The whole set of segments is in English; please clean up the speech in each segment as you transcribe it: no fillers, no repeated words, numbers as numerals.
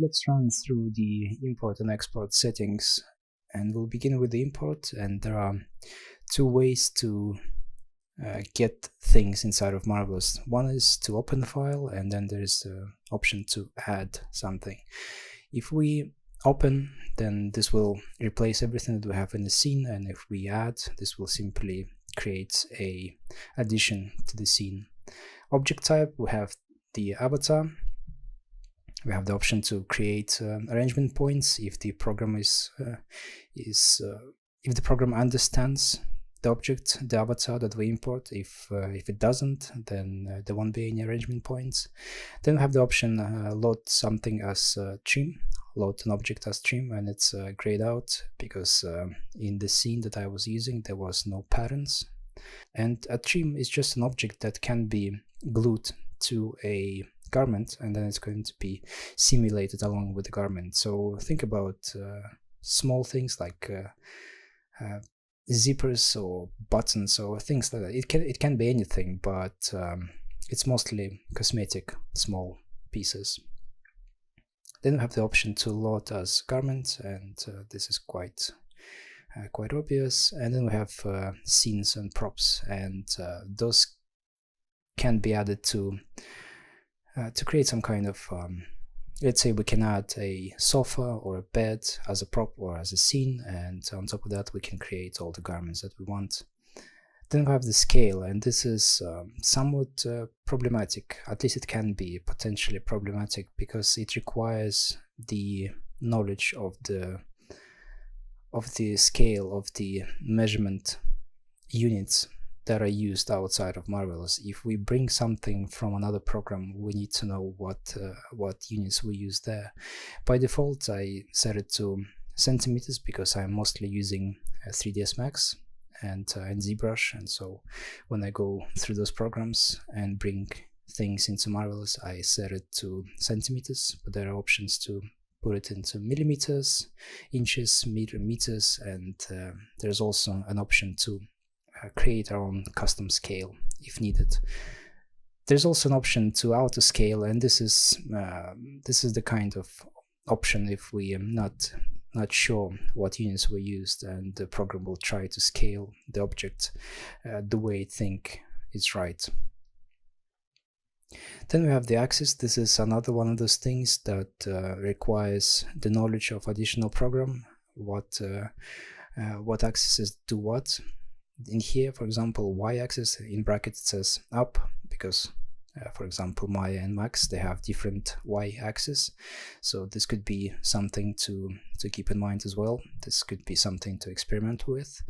let's run through the import and export settings, and we'll begin with the import. And there are two ways to get things inside of Marvelous. One is to open the file, and then there is the option to add something. If we open, then this will replace everything that we have in the scene, and if we add, this will simply create a addition to the scene. Object type, we have the avatar. We have the option to create arrangement points if the program if the program understands the object, the avatar that we import. If it doesn't, then there won't be any arrangement points. Then we have the option load something as trim, load an object as trim, and it's grayed out because in the scene that I was using there was no patterns. And a trim is just an object that can be glued to a garment, and then it's going to be simulated along with the garment. So think about small things like zippers or buttons or things like that. It can be anything, but it's mostly cosmetic, small pieces. Then we have the option to load as garment, and this is quite obvious. And then we have scenes and props, and those can be added to create some kind of let's say we can add a sofa or a bed as a prop or as a scene, and on top of that we can create all the garments that we want. Then we have the scale, and this is somewhat problematic. At least it can be potentially problematic because it requires the knowledge of the scale of the measurement units that are used outside of Marvelous. If we bring something from another program, we need to know what units we use there. By default, I set it to centimeters because I'm mostly using 3ds Max and ZBrush, and so when I go through those programs and bring things into Marvelous, I set it to centimeters, but there are options to put it into millimeters, inches, meters, and there's also an option to create our own custom scale if needed. There's also an option to auto scale, and this is the kind of option if we are not sure what units were used, and the program will try to scale the object the way it think is right. Then we have the axis. This is another one of those things that requires the knowledge of additional program, what axes do what. In here, for example, y-axis in brackets it says up because for example Maya and Max, they have different y-axis, so this could be something to keep in mind as well. This could be something to experiment with.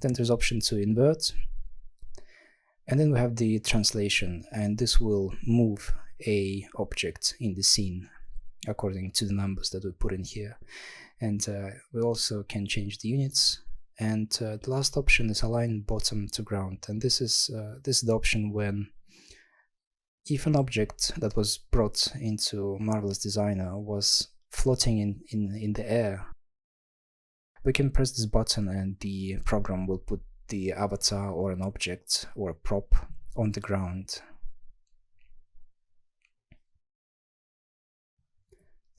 Then there's option to invert, and then we have the translation, and this will move a object in the scene according to the numbers that we put in here. And we also can change the units. And the last option is align bottom to ground, and this is the option when if an object that was brought into Marvelous Designer was floating in the air, we can press this button and the program will put the avatar or an object or a prop on the ground.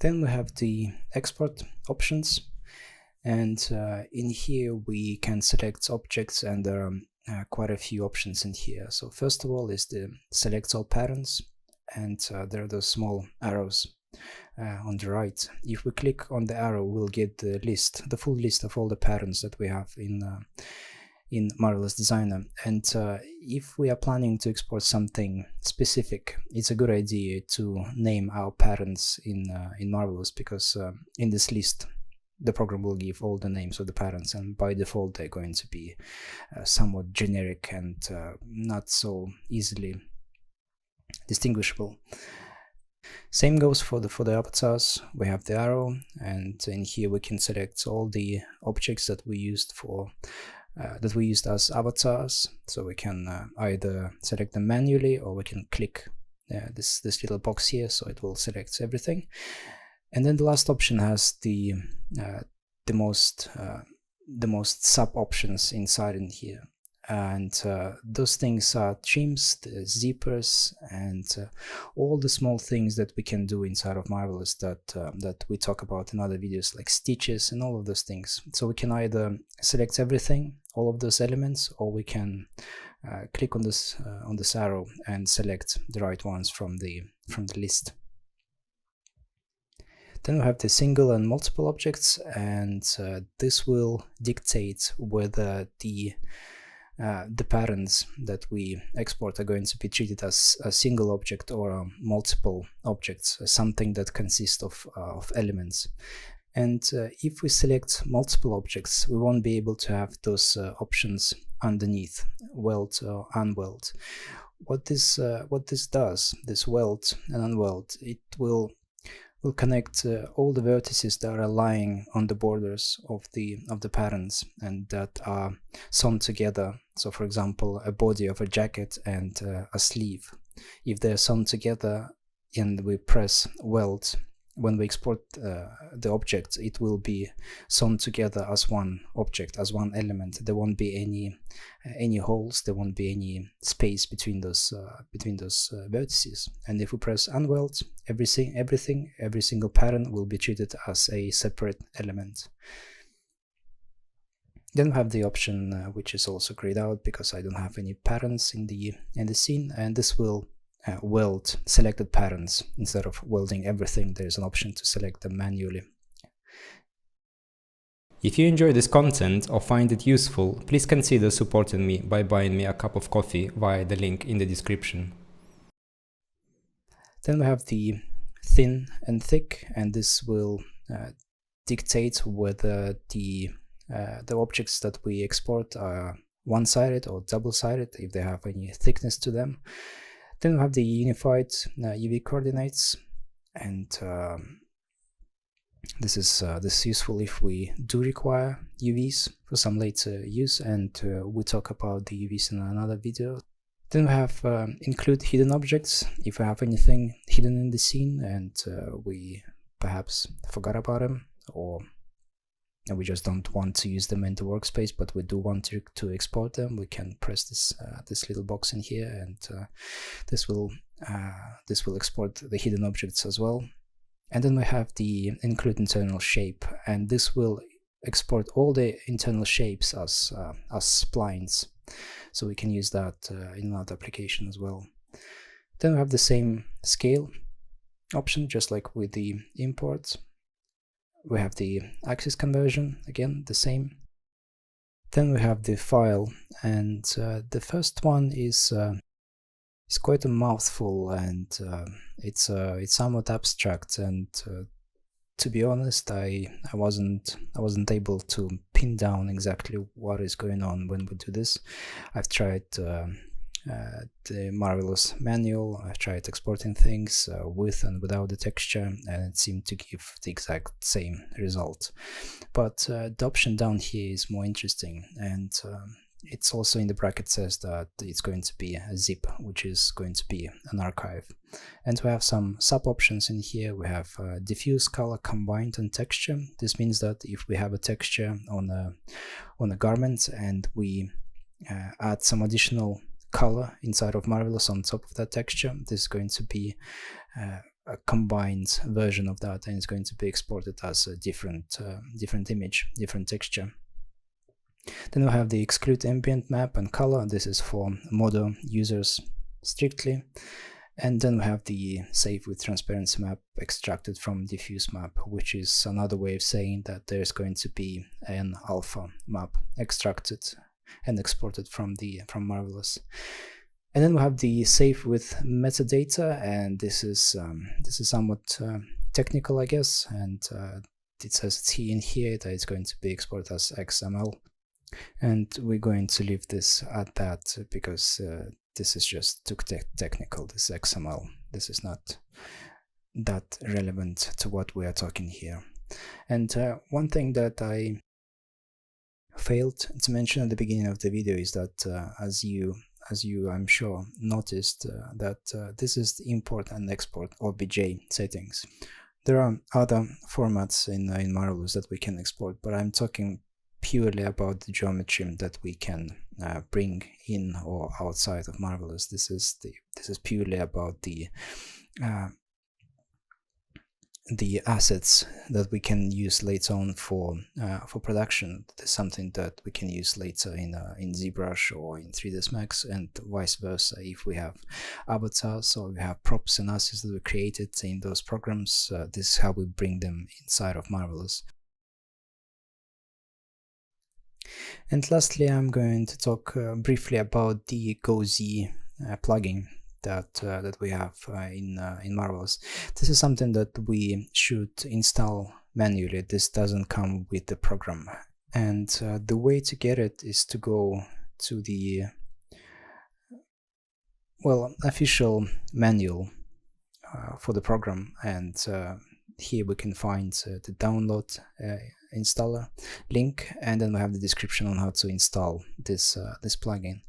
Then we have the export options. And in here we can select objects, and there are quite a few options in here. So first of all is the select all patterns, and there are those small arrows on the right. If we click on the arrow, we'll get the full list of all the patterns that we have in Marvelous Designer. And if we are planning to export something specific, it's a good idea to name our patterns in Marvelous, because in this list the program will give all the names of the patterns, and by default they're going to be somewhat generic and not so easily distinguishable. Same goes for the avatars. We have the arrow, and in here we can select all the objects that we used as avatars. So we can either select them manually, or we can click this little box here, so it will select everything. And then the last option has the most sub options inside in here. and those things are trims, the zippers, and all the small things that we can do inside of Marvelous that we talk about in other videos, like stitches and all of those things. So we can either select everything, all of those elements, or we can click on this arrow and select the right ones from the list. Then we have the single and multiple objects, and this will dictate whether the patterns that we export are going to be treated as a single object or multiple objects, something that consists of elements. And if we select multiple objects, we won't be able to have those options underneath, weld or unweld. What this does, this weld and unweld, it will connect all the vertices that are lying on the borders of the patterns and that are sewn together. So for example, a body of a jacket and a sleeve, if they're sewn together and we press weld, when we export the object, it will be sewn together as one object, as one element. There won't be any holes, there won't be any space between those vertices. And if we press unweld, every single pattern will be treated as a separate element. Then we have the option which is also grayed out because I don't have any patterns in the scene, and this will weld selected patterns. Instead of welding everything, there's an option to select them manually. If you enjoy this content or find it useful, please consider supporting me by buying me a cup of coffee via the link in the description. Then we have the thin and thick, and this will dictate whether the objects that we export are one-sided or double-sided, if they have any thickness to them. Then we have the unified UV coordinates, and this is useful if we do require UVs for some later use, and we talk about the UVs in another video. Then we have include hidden objects. If we have anything hidden in the scene and we perhaps forgot about them, or we just don't want to use them in the workspace, but we do want to export them, we can press this little box in here, and this will export the hidden objects as well. And then we have the include internal shape, and this will export all the internal shapes as splines, so we can use that in another application as well. Then we have the same scale option, just like with the import. We have the axis conversion, again the same. Then we have the file, and the first one is quite a mouthful, and it's somewhat abstract, and to be honest, I wasn't able to pin down exactly what is going on when we do this. I've tried the Marvelous manual, I've tried exporting things with and without the texture, and it seemed to give the exact same result. But the option down here is more interesting, and it's also in the bracket says that it's going to be a zip, which is going to be an archive. And we have some sub options in here. We have diffuse, color, combined, and texture. This means that if we have a texture on a garment and we add some additional color inside of Marvelous on top of that texture, this is going to be a combined version of that, and it's going to be exported as a different image, different texture. Then we have the exclude ambient map and color. This is for Modo users strictly. And then we have the save with transparency map extracted from diffuse map, which is another way of saying that there's going to be an alpha map extracted and exported from Marvelous. And then we have the save with metadata, and this is somewhat technical, I guess, and it says in here that it's going to be exported as XML, and we're going to leave this at that because this is just too technical, this XML. This is not that relevant to what we are talking here. And one thing that I failed to mention at the beginning of the video is that as you I'm sure noticed that this is the import and export OBJ settings. There are other formats in Marvelous that we can export, but I'm talking purely about the geometry that we can bring in or outside of Marvelous. This is purely about the assets that we can use later on for production. There's something that we can use later in ZBrush or in 3ds Max, and vice versa. If we have avatars or we have props and assets that we created in those programs, this is how we bring them inside of Marvelous. And lastly, I'm going to talk briefly about the GoZ plugin that we have in Marvelous. This is something that we should install manually. This doesn't come with the program, and the way to get it is to go to the official manual for the program, and here we can find the download installer link, and then we have the description on how to install this plugin.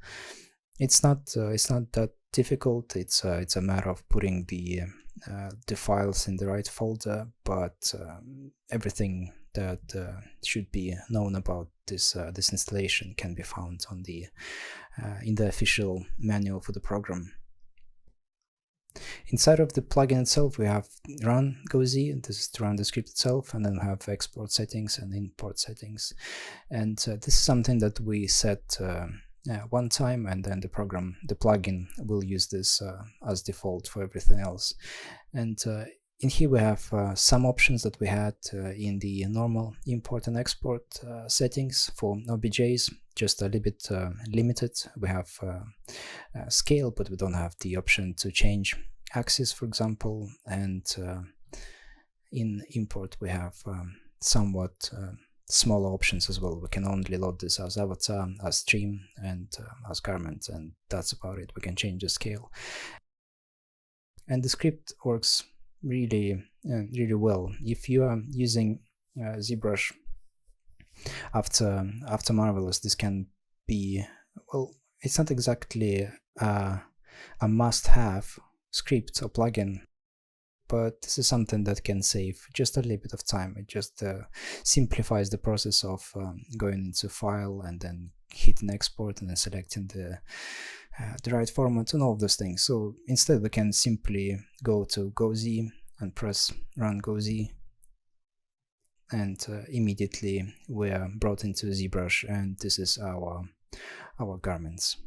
It's not that difficult. It's a matter of putting the files in the right folder, but everything that should be known about this installation can be found on the in the official manual for the program. Inside of the plugin itself, we have run GoZ. This is to run the script itself, and then we have export settings and import settings. And this is something that we set one time, and then the plugin will use this as default for everything else. And in here we have some options that we had in the normal import and export settings for OBJs, just a little bit limited. We have scale, but we don't have the option to change axis, for example. And in import we have somewhat smaller options as well. We can only load this as avatar, as stream, and as garment, and that's about it. We can change the scale. And the script works really well. If you are using ZBrush after Marvelous, this can be, well, it's not exactly a must-have script or plugin, but this is something that can save just a little bit of time. It just simplifies the process of going into file and then hitting export and then selecting the right format and all of those things. So instead we can simply go to GoZ and press run GoZ, and immediately we are brought into ZBrush, and this is our garments.